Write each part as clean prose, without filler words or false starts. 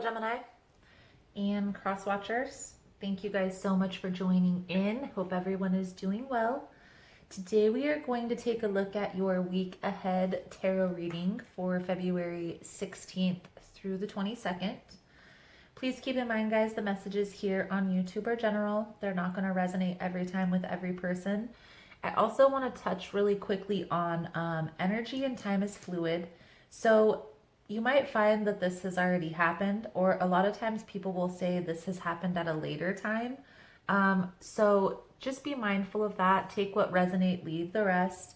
Hello, Gemini and cross watchers. Thank you guys so much for joining in. Hope everyone is doing well. Today we are going to take a look at your week ahead tarot reading for February 16th through the 22nd. Please keep in mind, guys, the messages here on YouTube are general. They're not going to resonate every time with every person. I also want to touch really quickly on energy and time is fluid. So you might find that this has already happened, or a lot of times people will say this has happened at a later time. So just be mindful of that. Take what resonates, leave the rest.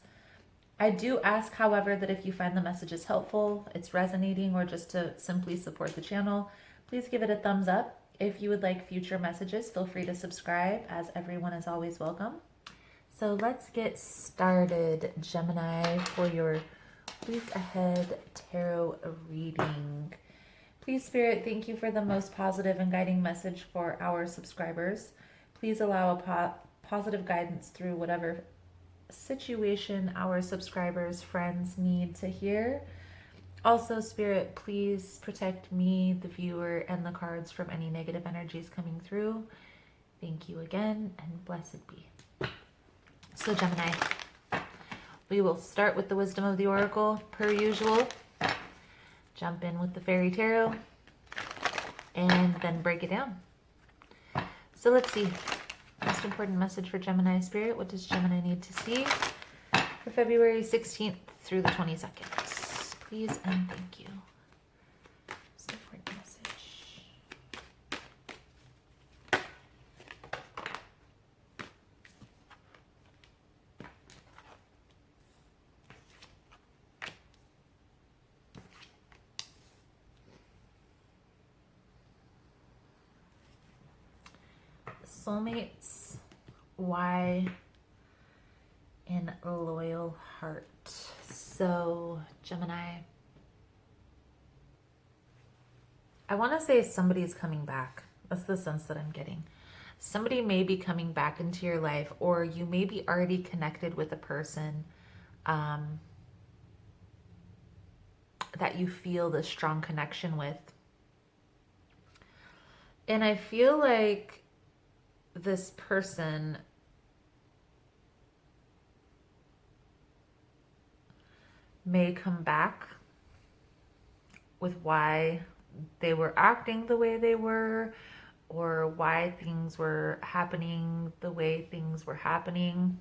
I do ask, however, that if you find the messages helpful, it's resonating, or just to simply support the channel, please give it a thumbs up. If you would like future messages, feel free to subscribe, as everyone is always welcome. So let's get started, Gemini, for your week ahead tarot reading. Please, Spirit, thank you for the most positive and guiding message for our subscribers. Please allow a positive guidance through whatever situation our subscribers, friends need to hear. Also, Spirit, please protect me, the viewer, and the cards from any negative energies coming through. Thank you again, and blessed be. So, Gemini, we will start with the wisdom of the oracle, per usual. Jump in with the fairy tarot, and then break it down. So let's see. Most important message for Gemini, Spirit. What does Gemini need to see for February 16th through the 22nd? Please and thank you. Most important message. Soulmates, why, and loyal heart. So, Gemini, I want to say somebody's coming back. That's the sense that I'm getting. Somebody may be coming back into your life, or you may be already connected with a person that you feel this strong connection with. And I feel like this person may come back with why they were acting the way they were, or why things were happening the way things were happening.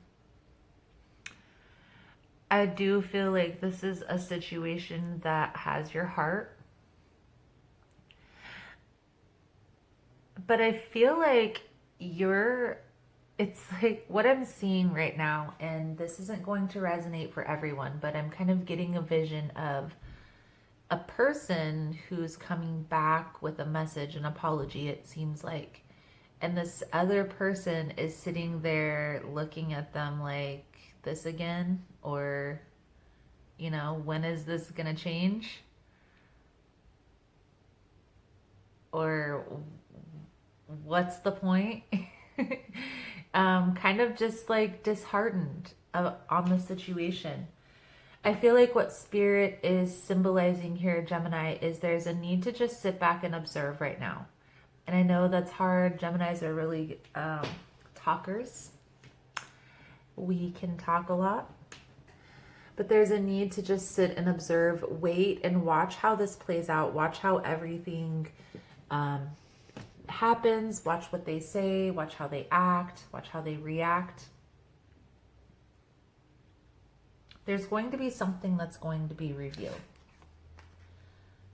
I do feel like this is a situation that has your heart. But I feel like it's like what I'm seeing right now, and this isn't going to resonate for everyone, but I'm kind of getting a vision of a person who's coming back with a message, an apology, it seems like. And this other person is sitting there looking at them like, this again? Or, you know, when is this gonna change? Or what's the point? Kind of just like disheartened on the situation. I feel like what Spirit is symbolizing here, Gemini, is there's a need to just sit back and observe right now. And I know that's hard. Geminis are really talkers. We can talk a lot. But there's a need to just sit and observe, wait, and watch how this plays out. Watch how everything happens. Watch what they say. Watch how they act. Watch how they react. There's going to be something that's going to be revealed.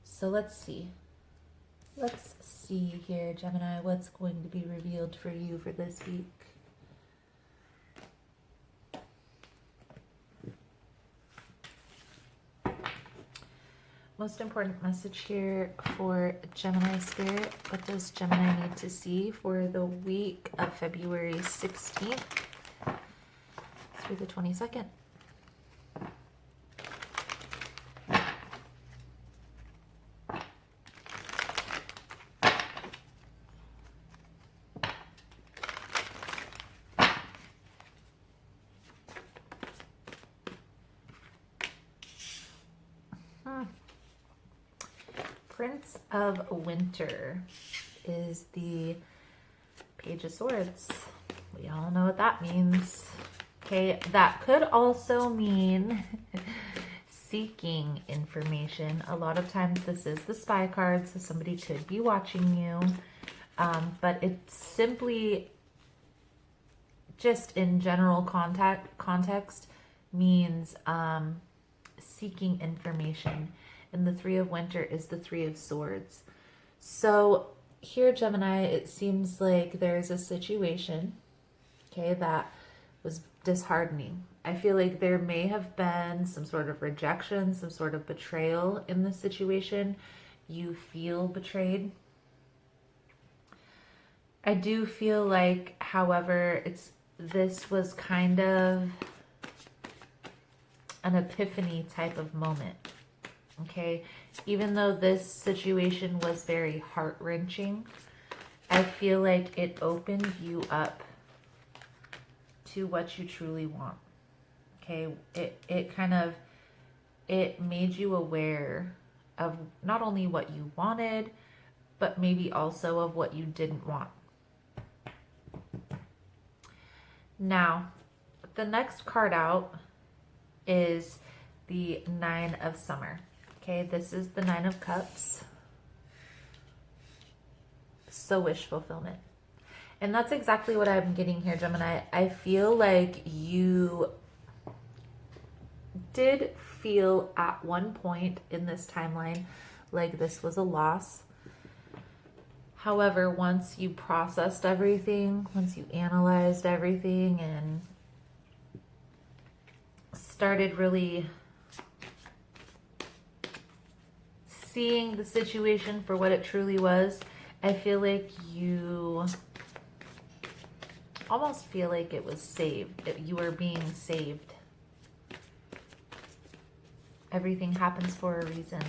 So let's see. Let's see here, Gemini, what's going to be revealed for you for this week. Most important message here for Gemini, Spirit. What does Gemini need to see for the week of February 16th through the 22nd? Prince of Winter is the Page of Swords. We all know what that means. Okay, that could also mean seeking information. A lot of times this is the spy card, so somebody could be watching you. But it's simply just in general context means seeking information. And the Three of Winter is the Three of Swords. So here, Gemini, it seems like there's a situation, okay, that was disheartening. I feel like there may have been some sort of rejection, some sort of betrayal in this situation. You feel betrayed. I do feel like, however, this was kind of an epiphany type of moment. Okay, even though this situation was very heart-wrenching, I feel like it opened you up to what you truly want. Okay, it made you aware of not only what you wanted, but maybe also of what you didn't want. Now, the next card out is the Nine of Summer. Okay, this is the Nine of Cups. So wish fulfillment. And that's exactly what I'm getting here, Gemini. I feel like you did feel at one point in this timeline like this was a loss. However, once you processed everything, once you analyzed everything and started really seeing the situation for what it truly was, I feel like you almost feel like it was saved, that you were being saved. Everything happens for a reason.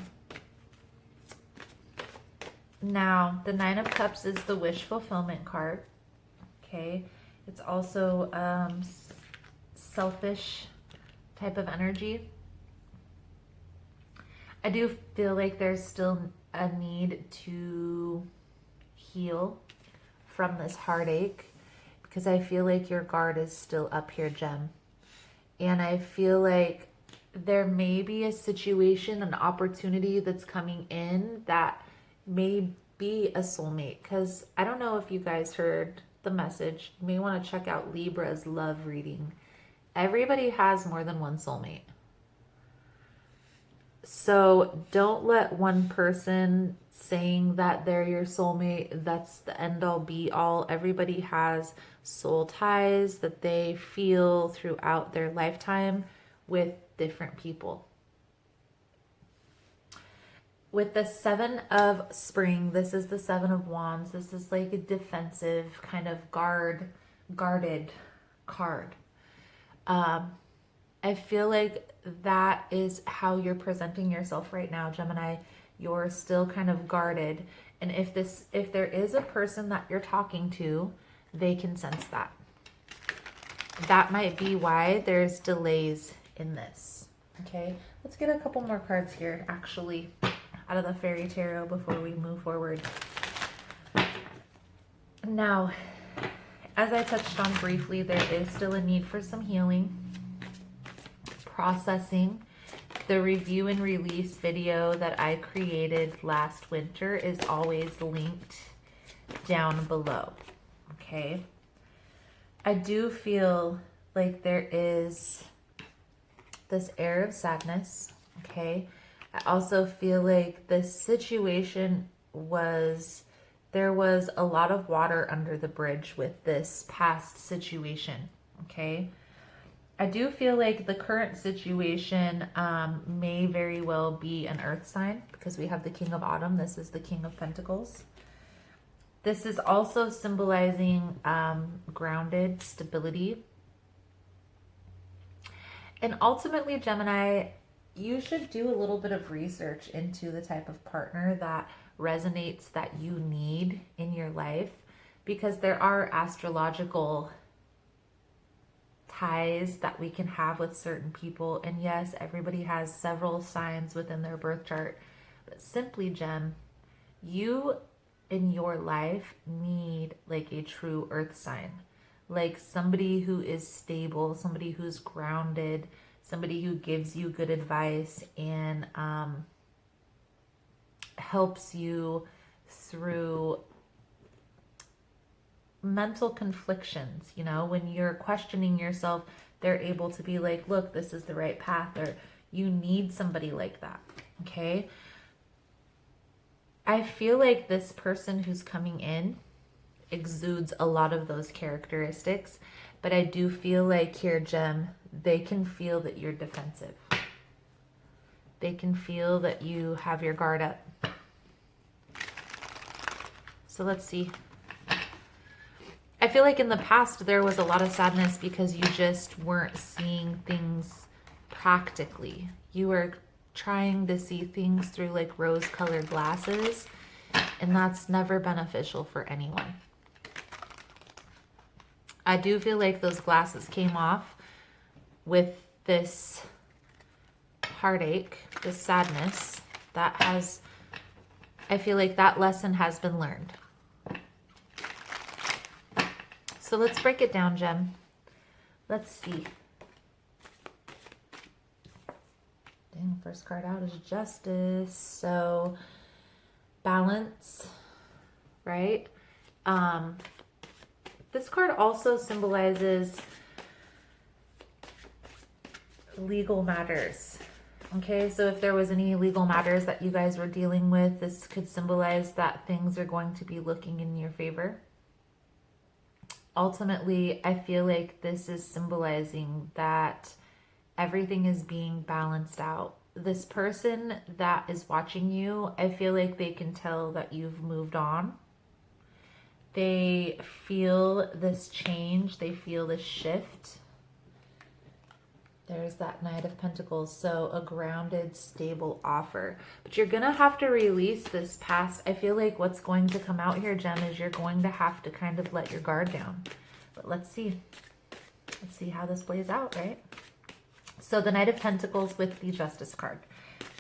Now, the Nine of Cups is the wish fulfillment card. Okay, it's also selfish type of energy. I do feel like there's still a need to heal from this heartache, because I feel like your guard is still up here, Gem. And I feel like there may be a situation, an opportunity that's coming in that may be a soulmate. Because I don't know if you guys heard the message. You may want to check out Libra's love reading. Everybody has more than one soulmate. So don't let one person saying that they're your soulmate, that's the end all be all. Everybody has soul ties that they feel throughout their lifetime with different people. With the Seven of Spring, this is the Seven of Wands. This is like a defensive kind of guarded card. I feel like that is how you're presenting yourself right now, Gemini. You're still kind of guarded. And if there is a person that you're talking to, they can sense that. That might be why there's delays in this. Okay, let's get a couple more cards here, actually, out of the Fairy Tarot before we move forward. Now, as I touched on briefly, there is still a need for some healing, processing. The review and release video that I created last winter is always linked down below. Okay. I do feel like there is this air of sadness. Okay. I also feel like this situation there was a lot of water under the bridge with this past situation. Okay. I do feel like the current situation may very well be an earth sign, because we have the King of Autumn. This is the King of Pentacles. This is also symbolizing grounded stability. And ultimately, Gemini, you should do a little bit of research into the type of partner that resonates, that you need in your life, because there are astrological ties that we can have with certain people. And yes, everybody has several signs within their birth chart, But simply, Gem, you in your life need like a true earth sign, like somebody who is stable, somebody who's grounded, somebody who gives you good advice and helps you through mental conflictions. You know, when you're questioning yourself, they're able to be like, look, this is the right path, or you need somebody like that. Okay. I feel like this person who's coming in exudes a lot of those characteristics, but I do feel like here, Gem, they can feel that you're defensive. They can feel that you have your guard up. So let's see. I feel like in the past there was a lot of sadness because you just weren't seeing things practically. You were trying to see things through like rose-colored glasses, and that's never beneficial for anyone. I do feel like those glasses came off with this heartache, this sadness that has, I feel like that lesson has been learned. So let's break it down, Gem. Let's see. Dang, first card out is Justice. So balance, right? This card also symbolizes legal matters. Okay, so if there was any legal matters that you guys were dealing with, this could symbolize that things are going to be looking in your favor. Ultimately, I feel like this is symbolizing that everything is being balanced out. This person that is watching you, I feel like they can tell that you've moved on. They feel this change. They feel this shift. There's that Knight of Pentacles. So a grounded, stable offer. But you're going to have to release this past. I feel like what's going to come out here, Jem, is you're going to have to kind of let your guard down. But let's see. Let's see how this plays out, right? So the Knight of Pentacles with the Justice card.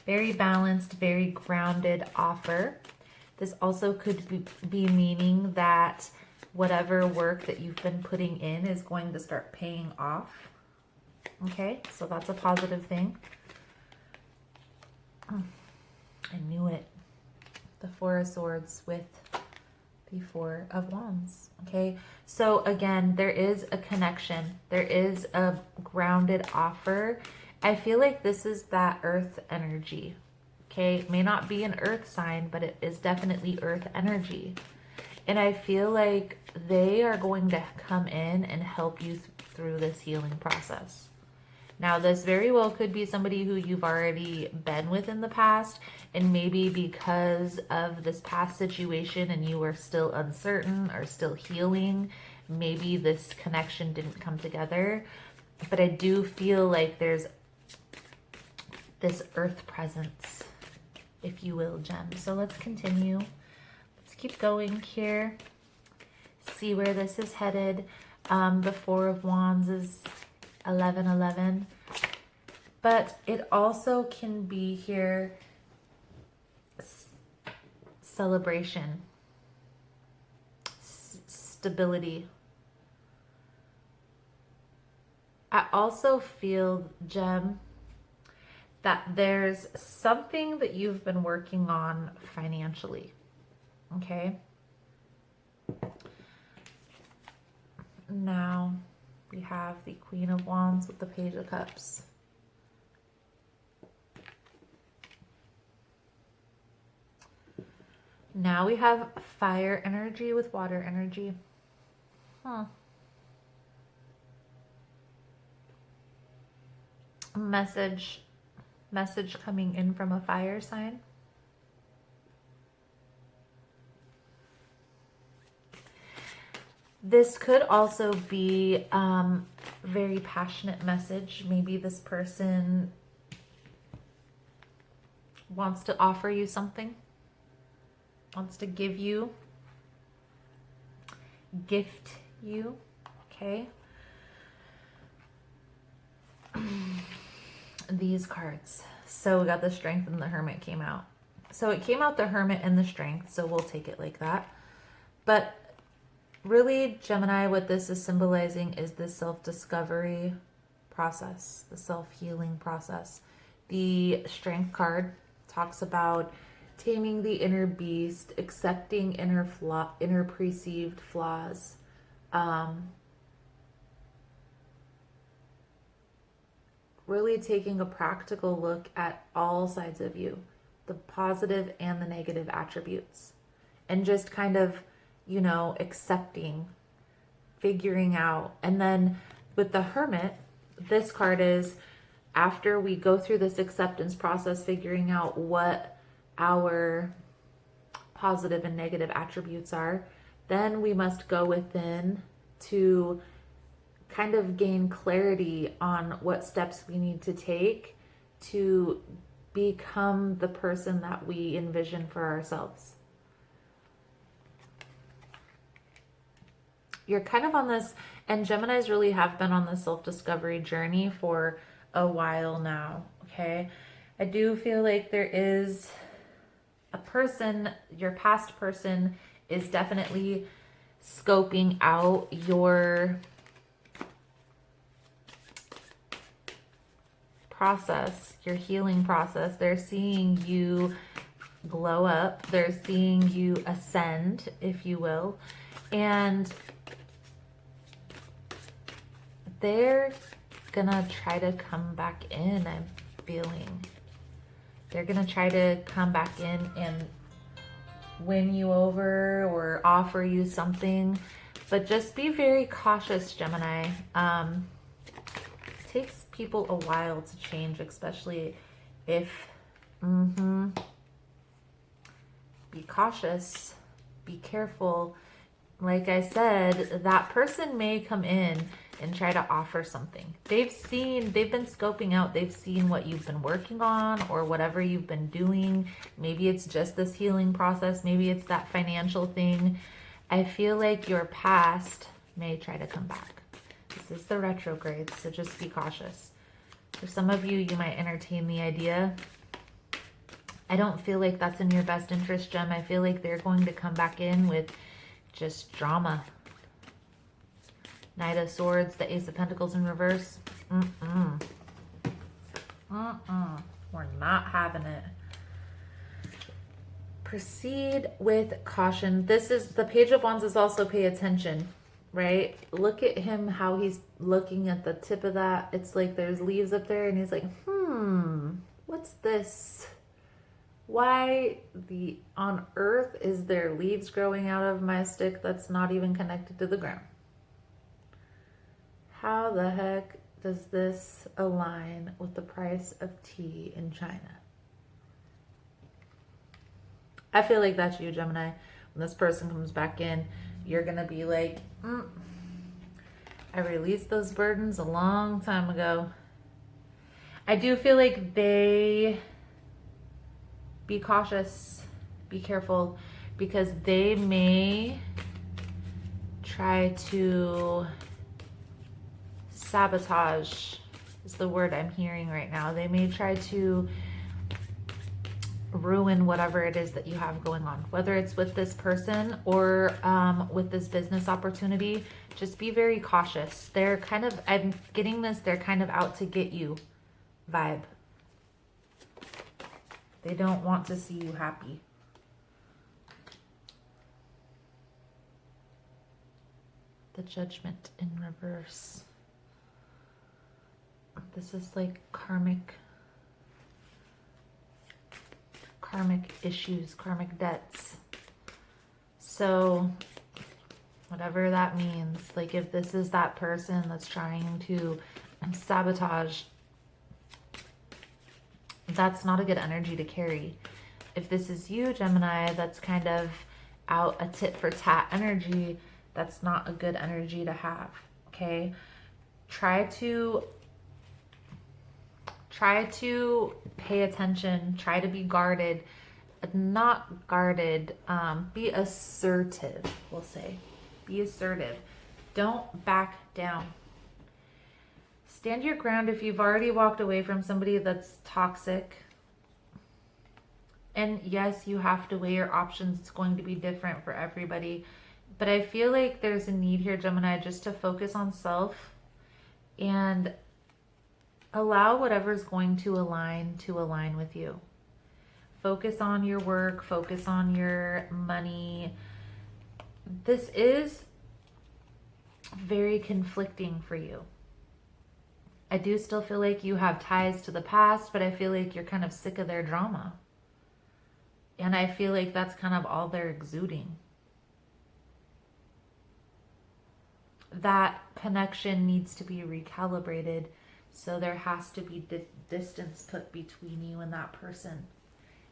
Very balanced, very grounded offer. This also could be meaning that whatever work that you've been putting in is going to start paying off. Okay, so that's a positive thing. I knew it. The Four of Swords with the Four of Wands. Okay, so again, there is a connection. There is a grounded offer. I feel like this is that earth energy. Okay, it may not be an earth sign, but it is definitely earth energy. And I feel like they are going to come in and help you through this healing process. Now, this very well could be somebody who you've already been with in the past, and maybe because of this past situation and you were still uncertain or still healing, maybe this connection didn't come together. But I do feel like there's this earth presence, if you will, Jem. So let's continue. Let's keep going here. See where this is headed. The Four of Wands is 11-11, but it also can be here celebration, stability. I also feel, Jem, that there's something that you've been working on financially. Okay, now we have the Queen of Wands with the Page of Cups. Now we have fire energy with water energy. Message coming in from a fire sign. This could also be very passionate message. Maybe this person wants to offer you something, wants to give you, gift you, okay? These cards. So we got the Strength and the Hermit came out. So it came out the Hermit and the Strength, so we'll take it like that. But really, Gemini, what this is symbolizing is the self-discovery process, the self-healing process. The Strength card talks about taming the inner beast, accepting inner perceived flaws, really taking a practical look at all sides of you, the positive and the negative attributes, and just kind of, you know, accepting, figuring out. And then with the Hermit, this card is after we go through this acceptance process, figuring out what our positive and negative attributes are, then we must go within to kind of gain clarity on what steps we need to take to become the person that we envision for ourselves. You're kind of on this, and Geminis really have been on this self-discovery journey for a while now, okay? I do feel like there is a person, your past person is definitely scoping out your process, your healing process. They're seeing you glow up. They're seeing you ascend, if you will. And they're gonna try to come back in, I'm feeling. They're gonna try to come back in and win you over or offer you something. But just be very cautious, Gemini. It takes people a while to change, especially if, be cautious, be careful. Like I said, that person may come in and try to offer something. They've been scoping out, they've seen what you've been working on or whatever you've been doing. Maybe it's just this healing process. Maybe it's that financial thing. I feel like your past may try to come back. This is the retrograde, so just be cautious. For some of you, you might entertain the idea. I don't feel like that's in your best interest, Gem. I feel like they're going to come back in with just drama. Knight of Swords, the Ace of Pentacles in reverse. We're not having it. Proceed with caution. This is, the Page of Wands is also pay attention, right? Look at him, how he's looking at the tip of that. It's like there's leaves up there and he's like, what's this? Why on earth is there leaves growing out of my stick that's not even connected to the ground? How the heck does this align with the price of tea in China? I feel like that's you, Gemini. When this person comes back in, you're going to be like, I released those burdens a long time ago. I do feel like be cautious, be careful, because they may try to sabotage is the word I'm hearing right now. They may try to ruin whatever it is that you have going on, whether it's with this person or with this business opportunity. Just be very cautious. They're kind of, I'm getting this, they're kind of out to get you vibe. They don't want to see you happy. The Judgment in reverse. This is like karmic issues, karmic debts. So whatever that means, like if this is that person that's trying to sabotage, that's not a good energy to carry. If this is you, Gemini, that's kind of out a tit for tat energy, that's not a good energy to have, okay? Try to pay attention, try to be guarded, not guarded, be assertive, we'll say. Be assertive. Don't back down. Stand your ground if you've already walked away from somebody that's toxic. And yes, you have to weigh your options. It's going to be different for everybody. But I feel like there's a need here, Gemini, just to focus on self and allow whatever's going to align with you. Focus on your work, focus on your money. This is very conflicting for you. I do still feel like you have ties to the past, but I feel like you're kind of sick of their drama. And I feel like that's kind of all they're exuding. That connection needs to be recalibrated, so there has to be distance put between you and that person.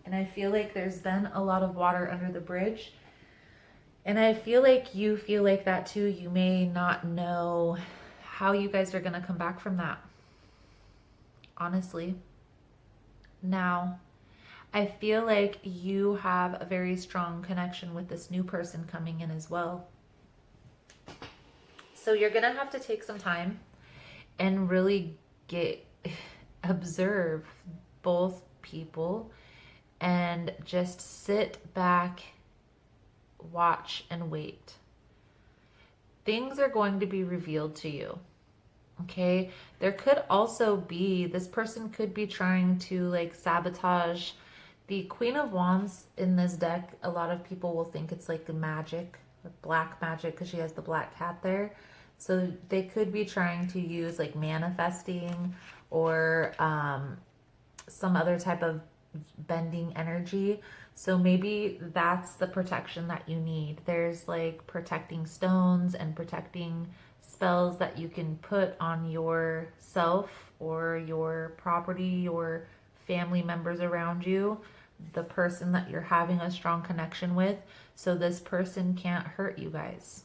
And I feel like there's been a lot of water under the bridge. And I feel like you feel like that too. You may not know how you guys are going to come back from that. Honestly. Now, I feel like you have a very strong connection with this new person coming in as well. So you're going to have to take some time and really observe both people and just sit back, watch, and wait. Things are going to be revealed to you. Okay? There could also be, this person could be trying to like sabotage the Queen of Wands in this deck. A lot of people will think it's like magic, like black magic, because she has the black cat there. So they could be trying to use like manifesting or some other type of bending energy. So maybe that's the protection that you need. There's like protecting stones and protecting spells that you can put on yourself or your property, your family members around you, the person that you're having a strong connection with, so this person can't hurt you guys.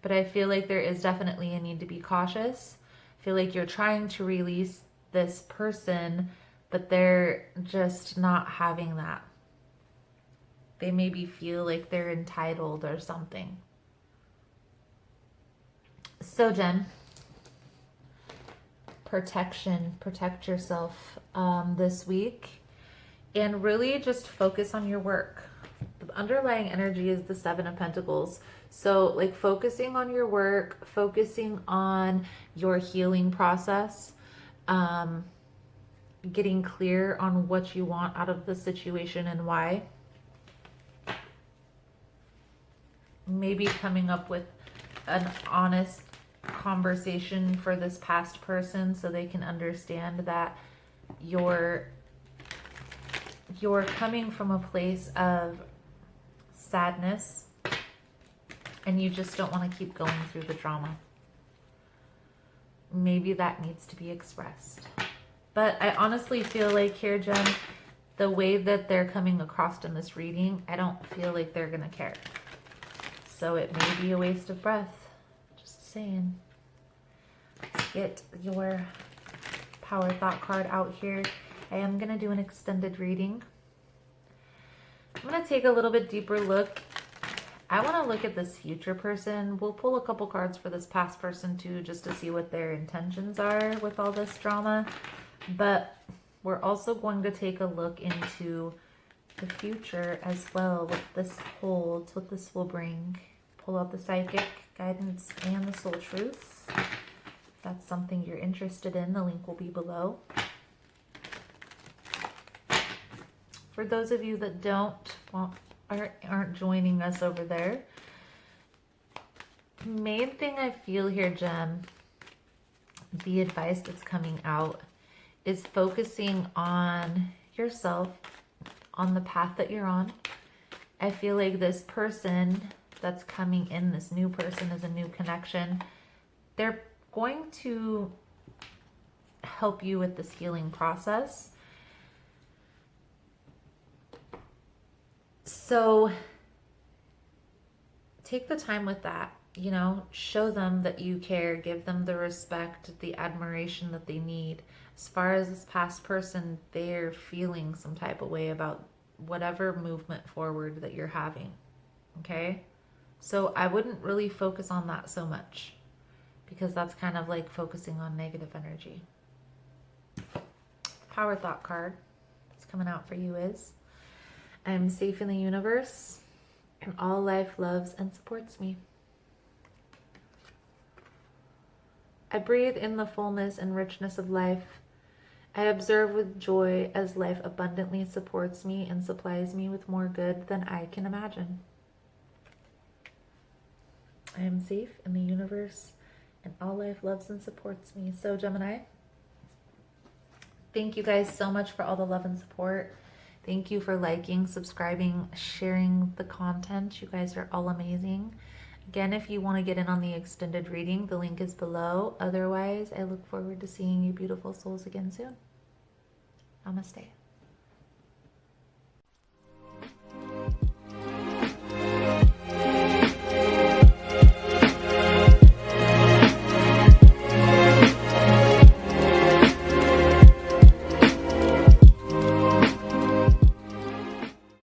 But I feel like there is definitely a need to be cautious. I feel like you're trying to release this person, but they're just not having that. They maybe feel like they're entitled or something. So Jen, protection, protect yourself this week, and really just focus on your work. The underlying energy is the Seven of Pentacles. So like focusing on your work, focusing on your healing process, getting clear on what you want out of the situation and why. Maybe coming up with an honest conversation for this past person so they can understand that you're coming from a place of sadness and you just don't want to keep going through the drama. Maybe that needs to be expressed. But I honestly feel like here, Jen, the way that they're coming across in this reading, I don't feel like they're going to care. So it may be a waste of breath. Just saying. Let's get your power thought card out here. I am going to do an extended reading. I'm going to take a little bit deeper look. I want to look at this future person. We'll pull a couple cards for this past person too, just to see what their intentions are with all this drama. But we're also going to take a look into the future as well, what this holds, what this will bring. Pull out the psychic guidance and the soul truth. If that's something you're interested in, the link will be below. For those of you that aren't joining us over there, main thing I feel here, Jem, the advice that's coming out is focusing on yourself, on the path that you're on. I feel like this person that's coming in, this new person, is a new connection. They're going to help you with this healing process. So take the time with that, you know, show them that you care, give them the respect, the admiration that they need. As far as this past person, they're feeling some type of way about whatever movement forward that you're having, okay? So I wouldn't really focus on that so much, because that's kind of like focusing on negative energy. Power thought card. Let's that's coming out for you is, I am safe in the universe, and all life loves and supports me. I breathe in the fullness and richness of life. I observe with joy as life abundantly supports me and supplies me with more good than I can imagine. I am safe in the universe, and all life loves and supports me. So, Gemini, thank you guys so much for all the love and support. Thank you for liking, subscribing, sharing the content. You guys are all amazing. Again, if you want to get in on the extended reading, the link is below. Otherwise, I look forward to seeing you beautiful souls again soon. Namaste.